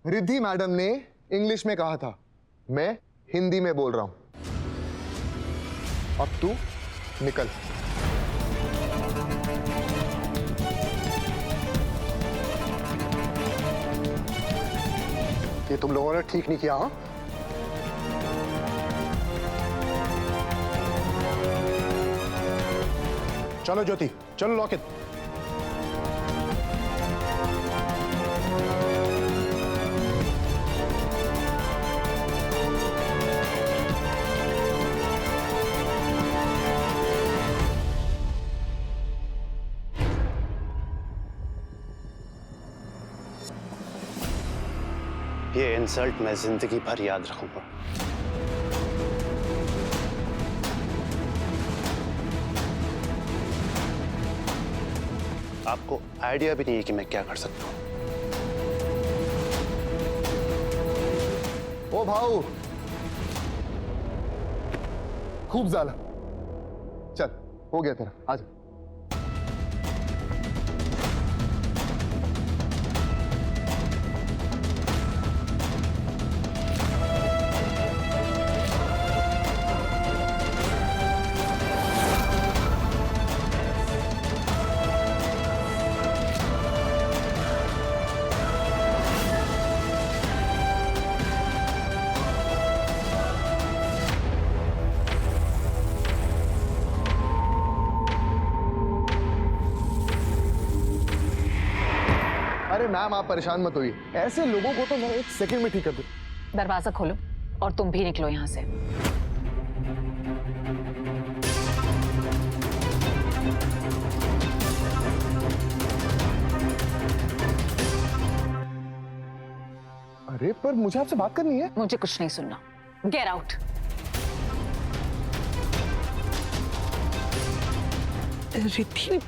Riddhi madam ने English में कहा था, मैं हिंदी में बोल रहा हूं। अब तू निकल। ये तुम लोगों ने ठीक नहीं किया। हाँ, चलो ज्योति, चलो लॉकेट। ये इंसल्ट मैं जिंदगी भर याद रखूंगा। आपको आइडिया भी नहीं है कि मैं क्या कर सकता हूं। ओ भाऊ, खूब ज़्यादा। चल, हो गया तेरा, आजा। अरे मैम, आप परेशान मत होइए, ऐसे लोगों को तो मैं 1 सेकंड में ठीक कर दूं। दरवाजा खोलो और तुम भी निकलो यहां से। अरे पर मुझे आपसे बात करनी है। मुझे कुछ नहीं सुनना। Get out. रिद्धि,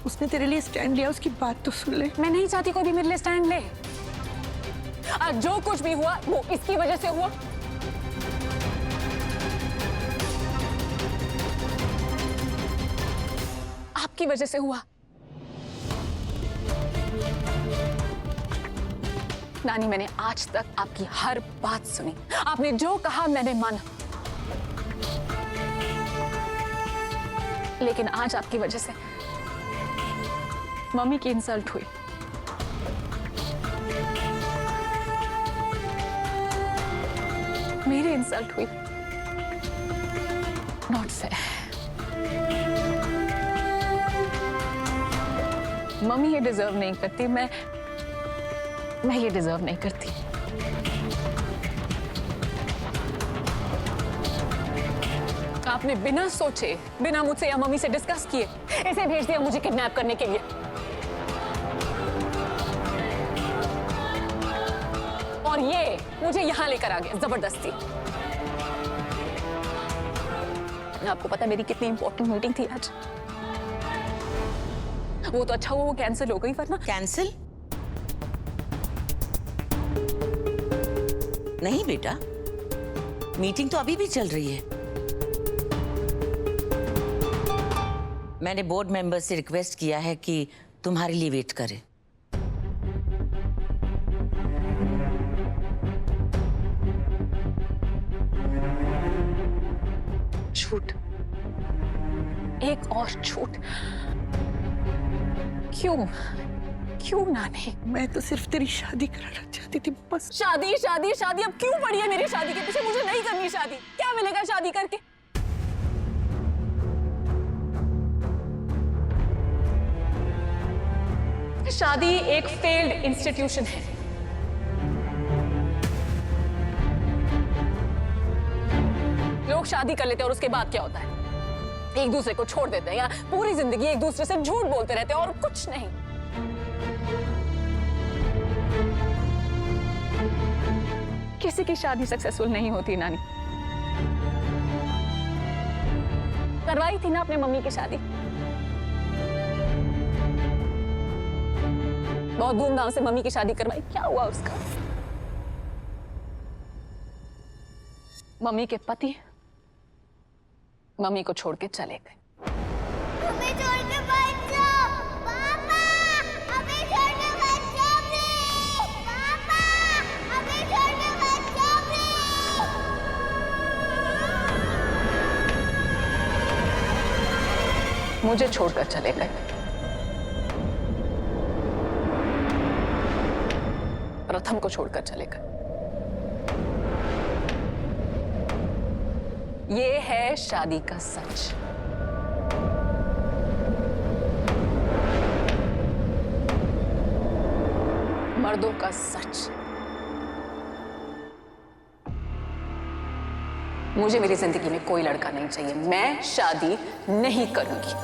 उसने तेरे लिए स्टैंड लिया, उसकी बात तो सुन ले। मैं नहीं चाहती कोई भी मेरे लिए स्टैंड ले। आज जो कुछ भी हुआ वो इसकी वजह से हुआ। आपकी वजह से हुआ। नानी, मैंने आज तक आपकी हर बात सुनी। आपने जो कहा मैंने माना, लेकिन आज आपकी वजह से मम्मी की इंसल्ट हुई। मेरी इंसल्ट हुई। Not fair. मम्मी ये डिजर्व नहीं करती। मैं ये डिजर्व नहीं करती। आपने बिना सोचे, बिना मुझसे या मम्मी से डिस्कस किए इसे भेज दिया मुझे किडनैप करने के लिए। और ये मुझे यहां लेकर आ गया जबरदस्ती। आपको पता मेरी कितनी इंपॉर्टेंट मीटिंग थी आज। वो तो अच्छा हुआ वो कैंसिल हो गई, वरना। कैंसिल? नहीं बेटा, मीटिंग तो अभी भी चल रही है। मैंने बोर्ड मेंबर से रिक्वेस्ट किया है कि तुम्हारे लिए वेट करें। झूठ, एक और झूठ। क्यों नानी? मैं तो सिर्फ तेरी शादी कराना चाहती थी बस। शादी शादी शादी अब क्यों पड़ी है मेरी शादी के पीछे? मुझे नहीं करनी शादी। क्या मिलेगा शादी करके? शादी एक फेल्ड इंस्टीट्यूशन है। लोग शादी कर लेते हैं और उसके बाद क्या होता है? एक दूसरे को छोड़ देते हैं या पूरी जिंदगी एक दूसरे से झूठ बोलते रहते हैं और कुछ नहीं। किसी की शादी सक्सेसफुल नहीं होती नानी। करवाई थी ना अपने मम्मी की शादी, बहुत धूमधाम से मम्मी की शादी करवाई। क्या हुआ उसका? मम्मी के पति मम्मी को छोड़ के चले गए। हमें छोड़ के मत जाओ पापा, हमें छोड़ के मत जाओ प्लीज पापा। मुझे छोड़कर चले गए। प्रथम को छोड़कर चले गए। ये है शादी का सच। मर्दों का सच। मुझे मेरी जिंदगी में कोई लड़का नहीं चाहिए। मैं शादी नहीं करूंगी।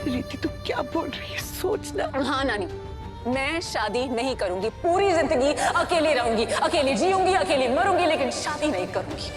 रीति तू क्या बोल रही है? सोचना। हाँ नानी, मैं शादी नहीं करूंगी। पूरी जिंदगी अकेली रहूंगी, अकेली जीऊंगी, अकेली मरूंगी, लेकिन शादी नहीं करूंगी।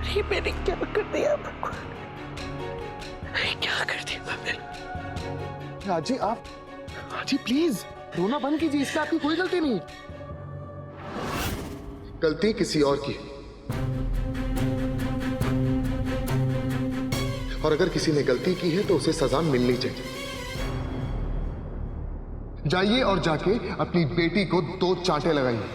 ये मैंने क्या कर दिया भगवान? क्या कर दिया मैंने? राजी आप, राजी प्लीज रोना बंद कीजिए, इसमें आपकी कोई गलती नहीं। गलती किसी और की, और अगर किसी ने गलती की है तो उसे सजा मिलनी चाहिए। जाइए और जाके अपनी बेटी को 2 चांटे लगाइए।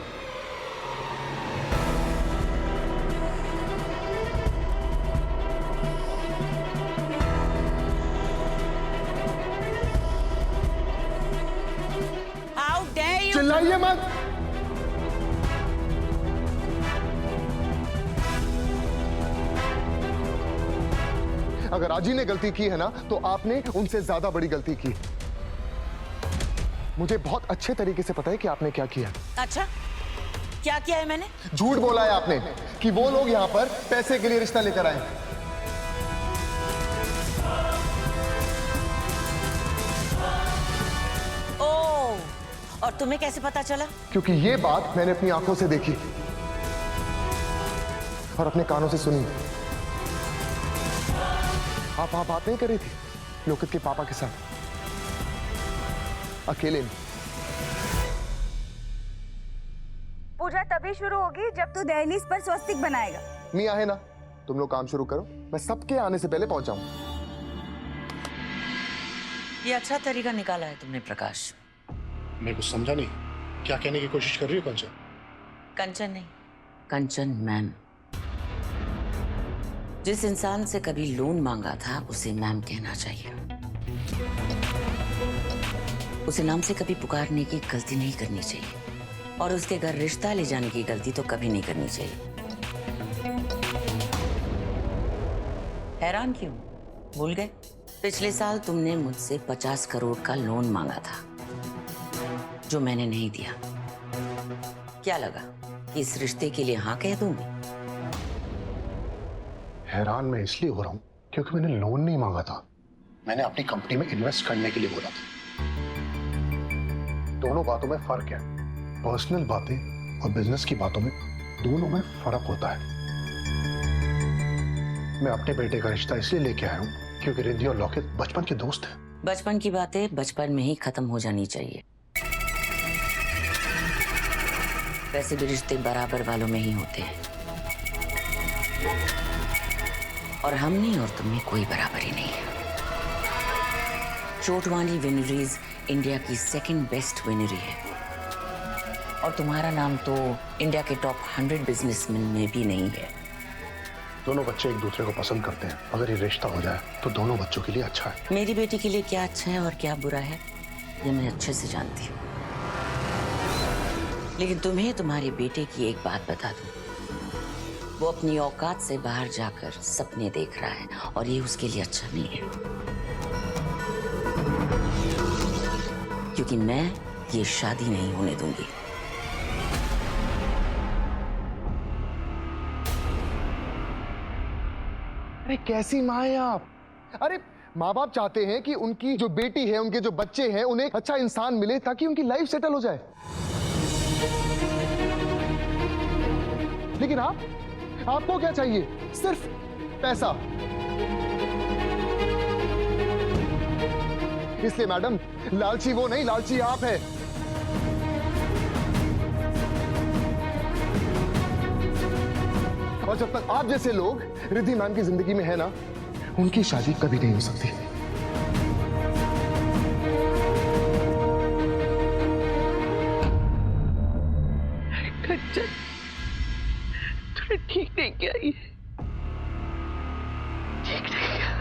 चिल्लाइए मत। अगर राजी ने गलती की है ना, तो आपने उनसे ज्यादा बड़ी गलती की। मुझे बहुत अच्छे तरीके से पता है कि आपने क्या किया। अच्छा, क्या किया है मैंने? झूठ बोला है आपने कि वो लोग यहां पर पैसे के लिए रिश्ता लेकर आए। और तुम्हें कैसे पता चला? क्योंकि ये बात मैंने अपनी आंखों से देखी और अपने कानों से सुनी। आप वहां बात नहीं कर रही थी लोकित के पापा के साथ, अकेले में। पूजा तभी शुरू होगी जब तू दहलीज पर स्वस्तिक बनाएगा। मियां है ना, तुम लोग काम शुरू करो, मैं सबके आने से पहले पहुंच जाऊंगा। ये अच्छा तरीका निकाला है तुमने प्रकाश। मैं कुछ समझा नहीं, क्या कहने की कोशिश कर रही हो कंचन? कंचन नहीं, कंचन मैम। जिस इंसान से कभी लोन मांगा था उसे मैम कहना चाहिए। उसे नाम से कभी पुकारने की गलती नहीं करनी चाहिए, और उसके घर रिश्ता ले जाने की गलती तो कभी नहीं करनी चाहिए। हैरान क्यों? भूल गए? पिछले साल तुमने मुझसे 50 करोड़ का लोन मांगा था जो मैंने नहीं दिया। क्या लगा कि इस रिश्ते के लिए हाँ कह दूंगी? हैरान मैं इसलिए हो रहा हूं क्योंकि मैंने लोन नहीं मांगा था, मैंने अपनी कंपनी में इन्वेस्ट करने के लिए बोला था। दोनों बातों में फर्क है। पर्सनल बातें और बिजनेस की बातों में दोनों में फर्क होता है। मैं अपने बेटे का रिश्ता इसलिए लेके आया हूं क्योंकि रिद्धि और लौकित बचपन के दोस्त हैं। बचपन की बातें बचपन में ही खत्म हो जानी चाहिए। वैसे भी रिश्ते बराबर वालों में ही होते हैं, और हम नहीं और तुम में कोई बराबरी नहीं है। चोटवानी विनरीज इंडिया की 2nd बेस्ट विनरी है, और तुम्हारा नाम तो इंडिया के टॉप 100 बिजनेसमैन में भी नहीं है। दोनों बच्चे एक दूसरे को पसंद करते हैं। अगर ये रिश्ता हो जाए तो दोनों बच्चों के लिए अच्छा है। मेरी बेटी के लिए क्या अच्छा है और क्या बुरा है ये मैं अच्छे से जानती हूँ। लेकिन तुम्हें तुम्हारे बेटे की एक बात बता दूं, वो अपनी औकात से बाहर जाकर सपने देख रहा है, और ये उसके लिए अच्छा नहीं है। क्योंकि मैं ये शादी नहीं होने दूंगी। अरे कैसी माँ है आप? अरे माँ बाप चाहते हैं कि उनकी जो बेटी है, उनके जो बच्चे हैं, उन्हें अच्छा इंसान मिले ताकि उनकी लाइफ सेटल हो जाए। लेकिन आपको क्या चाहिए? सिर्फ पैसा। इसलिए मैडम, लालची वो नहीं, लालची आप है। और जब तक आप जैसे लोग रिद्धि मैम की जिंदगी में है ना, उनकी शादी कभी नहीं हो सकती। कंचन, थोड़ा ठीक नहीं किया ये, ठीक नहीं किया।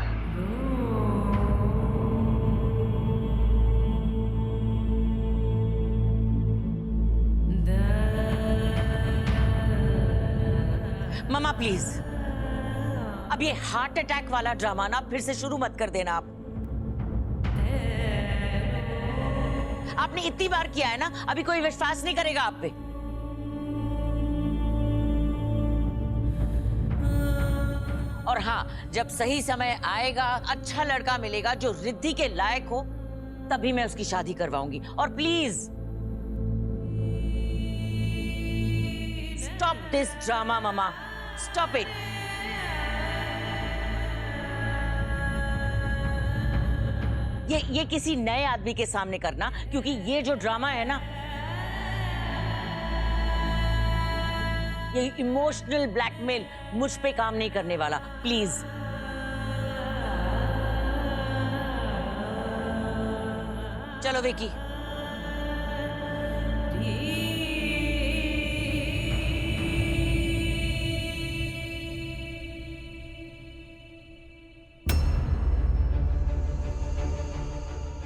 मम्मा प्लीज, अब ये हार्ट अटैक वाला ड्रामा ना फिर से शुरू मत कर देना। आपने इतनी बार किया है ना, अभी कोई विश्वास नहीं करेगा आप पे। और हाँ, जब सही समय आएगा, अच्छा लड़का मिलेगा जो रिद्धि के लायक हो, तभी मैं उसकी शादी करवाऊंगी। और please stop this drama mamma, stop it. ये किसी नए आदमी के सामने करना, क्योंकि ये जो ड्रामा है ना, ये इमोशनल ब्लैकमेल मुझ पे काम नहीं करने वाला। प्लीज चलो विकी।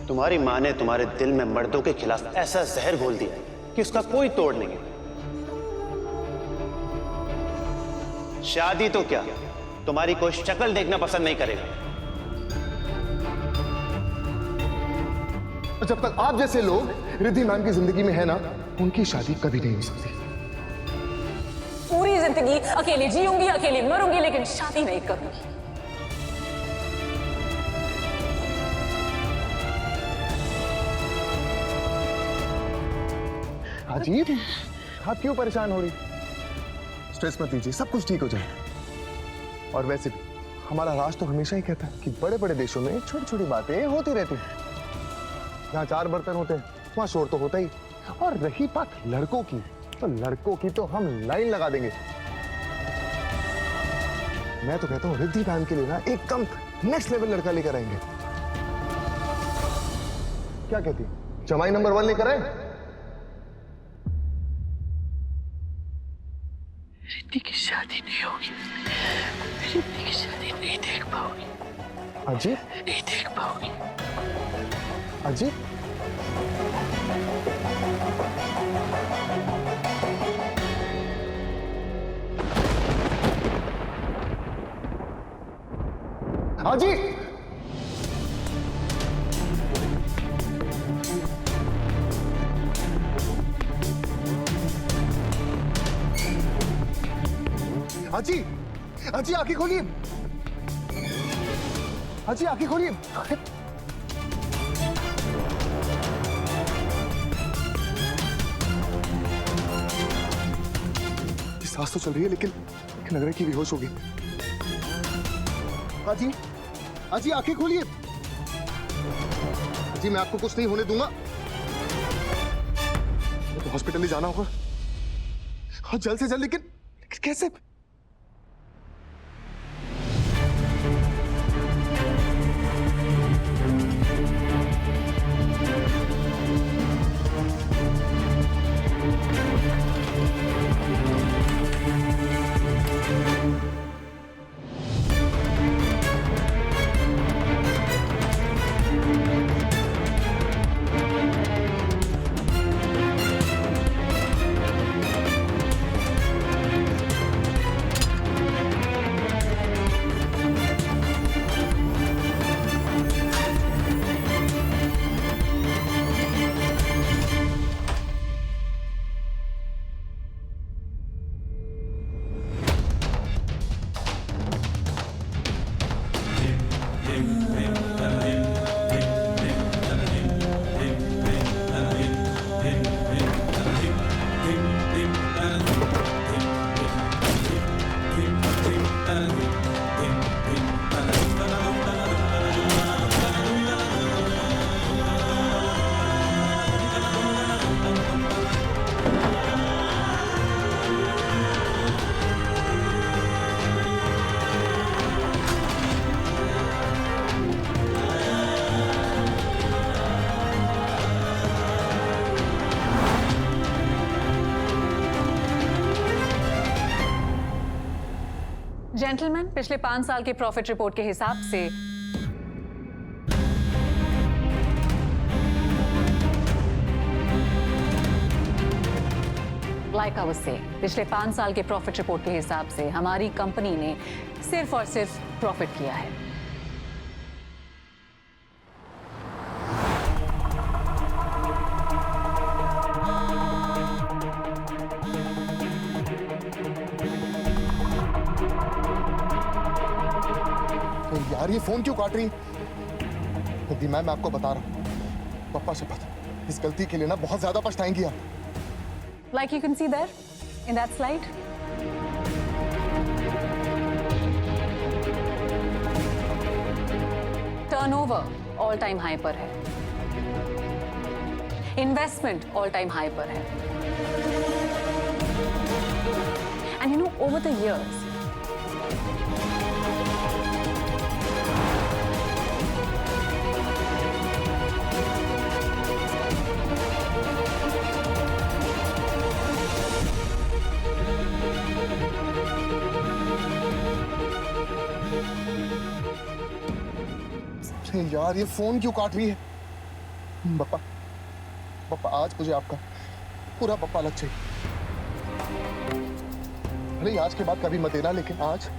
तुम्हारी माँ ने तुम्हारे दिल में मर्दों के खिलाफ ऐसा जहर घोल दिया कि उसका कोई तोड़ नहीं है। शादी तो क्या, तुम्हारी कोई शक्ल देखना पसंद नहीं करेगा। जब तक आप जैसे लोग रिद्धि मैम की जिंदगी में है ना, उनकी शादी कभी नहीं हो सकती। पूरी जिंदगी अकेले जीऊंगी, अकेले मरूंगी, लेकिन शादी नहीं करूंगी। अजीब, आप क्यों परेशान हो रही? स्ट्रेस मत लीजिए, सब कुछ ठीक हो जाए। और वैसे भी हमारा राज तो हमेशा ही कहता है कि बड़े बड़े देशों में छोटी छोटी बातें होती रहती हैं। जहाँ 4 बर्तन होते हैं वहां शोर तो होता ही। और रही बात लड़कों की, तो लड़कों की तो हम लाइन लगा देंगे। मैं तो कहता हूँ रिद्धि मैम के लिए ना एकदम नेक्स्ट लेवल लड़का लेकर आएंगे। क्या कहती, जमाई नंबर 1 लेकर आए? रिद्धि की शादी नहीं होगी, रिद्धि की शादी नहीं देख पाओगी। अजी, नहीं देख पाओगी। अजी, अजी, अजी, अजी आंखें खोलिए, अजी आंखें खोलिए। सांस तो चल रही है, लेकिन लग रहा है कि बेहोश होगी। अजी, अजी आंखें खोलिए। अजी मैं आपको कुछ नहीं होने दूंगा। तो हॉस्पिटल ही जाना होगा, और जल्द से जल्द। लेकिन कैसे? जेंटलमैन, पिछले 5 साल के प्रॉफिट रिपोर्ट के हिसाब से लाइक आई वाज सेइंग, पिछले 5 साल के प्रॉफिट रिपोर्ट के हिसाब से हमारी कंपनी ने सिर्फ और सिर्फ प्रॉफिट किया है। तो यार ये फोन क्यों काट रही? दीदी मैं आपको बता रहा हूँ, पापा शपथ, इस गलती के लिए ना बहुत ज्यादा पछताएंगी आप। Like you can see there in that slide. Turnover all time high पर है, investment all time high पर है, and you know over the years यार ये फोन क्यों काट रही है? पापा पापा आज मुझे आपका पूरा पप्पा अलग चाहिए। भले आज के बाद कभी मत देना, लेकिन आज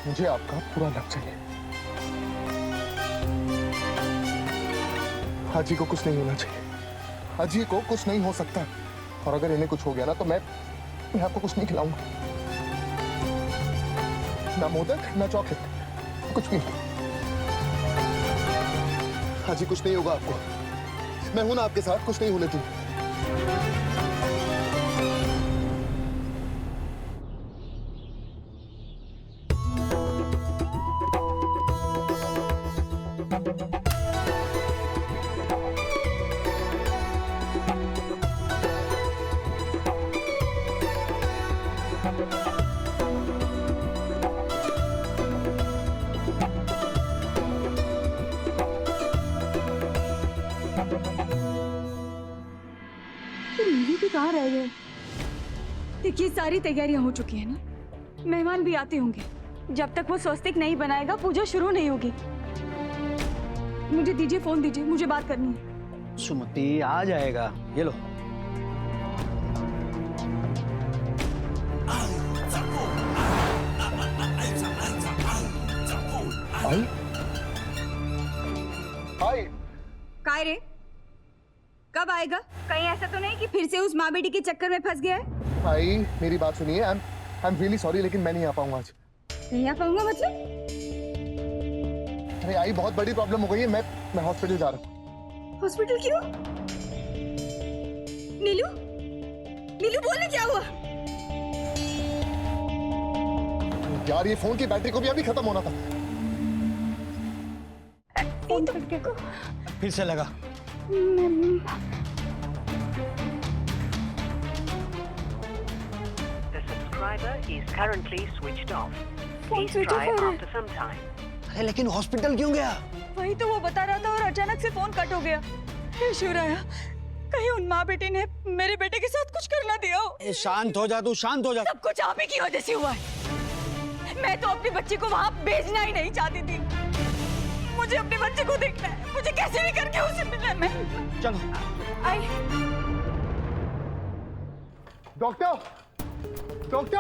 मुझे आपका पूरा अलग चाहिए। हाजी को कुछ नहीं होना चाहिए, हाजी को कुछ नहीं हो सकता, और अगर इन्हें कुछ हो गया ना तो मैं आपको कुछ नहीं खिलाऊंगा, ना मोदक ना चॉकलेट, कुछ भी। हाजी कुछ नहीं होगा आपको, मैं हूं ना आपके साथ, कुछ नहीं होने दूं। कहाँ रह गए? देखिए सारी तैयारियां हो चुकी है ना, मेहमान भी आते होंगे। जब तक वो स्वस्तिक नहीं बनाएगा पूजा शुरू नहीं होगी। मुझे दीजिए, फोन दीजिए, मुझे बात करनी है। सुमति आ जाएगा, ये लो। आई आई काय रे, कब आएगा? कहीं ऐसा तो नहीं कि फिर से उस माँ बेटी के चक्कर में फंस गया है? आई मेरी बात सुनिए, आई एम रियली सॉरी, लेकिन मैं नहीं आ पाऊंगा आज। नहीं आ पाऊंगा मतलब? अरे आई बहुत बड़ी प्रॉब्लम हो गई है, मैं हॉस्पिटल जा रहा हूँ। हॉस्पिटल क्यों? नीलू, नीलू बोलने क्या हुआ? यार ये फोन की बैटरी को भी अभी खत्म होना था। फोन तो देखो। फिर से लगा। The subscriber is currently switched off. Please switch try off हो रहा है। after some time. अरे लेकिन हॉस्पिटल क्यों गया? वही तो वो बता रहा था और अचानक से फोन कट हो गया। हे शिवराया, कहीं उन माँ बेटी ने मेरे बेटे के साथ कुछ करना दिया हो। ए, शांत हो जा तू, शांत हो जा। सब कुछ आप ही की वजह से हुआ है। मैं तो अपनी बच्ची को वहाँ भेजना ही नहीं चाहती थी। मुझे अपने बच्चे को देखना है, मुझे कैसे भी करके उसे मिलना है। मैं चलो। आई। डॉक्टर, डॉक्टर,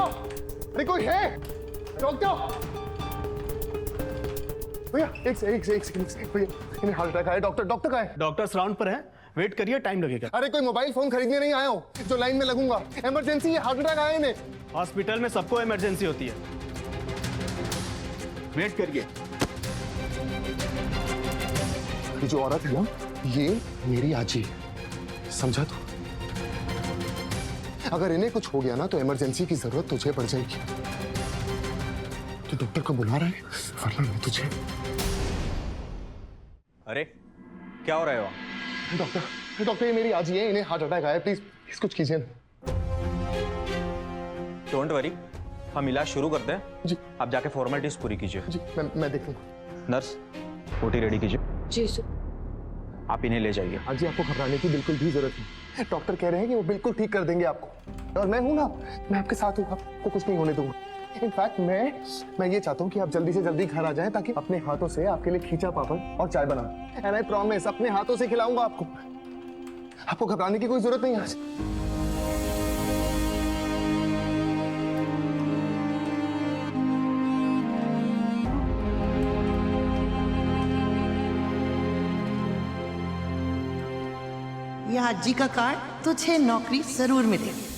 अरे कोई है? डॉक्टर, भैया एक सेकंड भैया, इन्हें हार्ट अटैक आया। डॉक्टर कहाँ है? डॉक्टर्स राउंड पर है, वेट करिए, टाइम लगेगा। अरे कोई मोबाइल फोन खरीदने नहीं आया हूँ जो लाइन में लगूंगा, इमरजेंसी, हार्ट अटैक आया इन्हें। हॉस्पिटल में सबको इमरजेंसी होती है, वेट करिए। ये जो औरत है ना, ये मेरी आजी है, समझा तू? अगर इन्हें कुछ हो गया ना तो इमरजेंसी की जरूरत तुझे पड़ जाएगी। तो डॉक्टर को बुला रहा है, वरना मैं तुझे। अरे क्या हो रहा है वहाँ? डॉक्टर ये मेरी आजी है, इन्हें हार्ट अटैक आया, प्लीज कुछ कीजिए। डोंट वरी, हम इलाज शुरू करते हैं जी। आप जाके फॉर्मेलिटीज पूरी कीजिए। जी मैं देख लूंगा। नर्स, ओटी रेडी कीजिए। जी सर। आप इन्हें ले जाइए। आजी आपको घबराने की बिल्कुल भी जरूरत नहीं, डॉक्टर कह रहे हैं कि वो बिल्कुल ठीक कर देंगे आपको, और मैं हूं ना, मैं आपके साथ हूँ, आपको कुछ नहीं होने दूंगा। इनफैक्ट मैं ये चाहता हूँ कि आप जल्दी से जल्दी घर आ जाएं ताकि अपने हाथों से आपके लिए खींचा पापड़ और चाय बनाऊं। एंड आई प्रॉमिस अपने हाथों से खिलाऊंगा आपको। आपको घबराने की कोई जरूरत नहीं है आज। ये आजी का कार्ड तुझे नौकरी जरूर मिलेगी।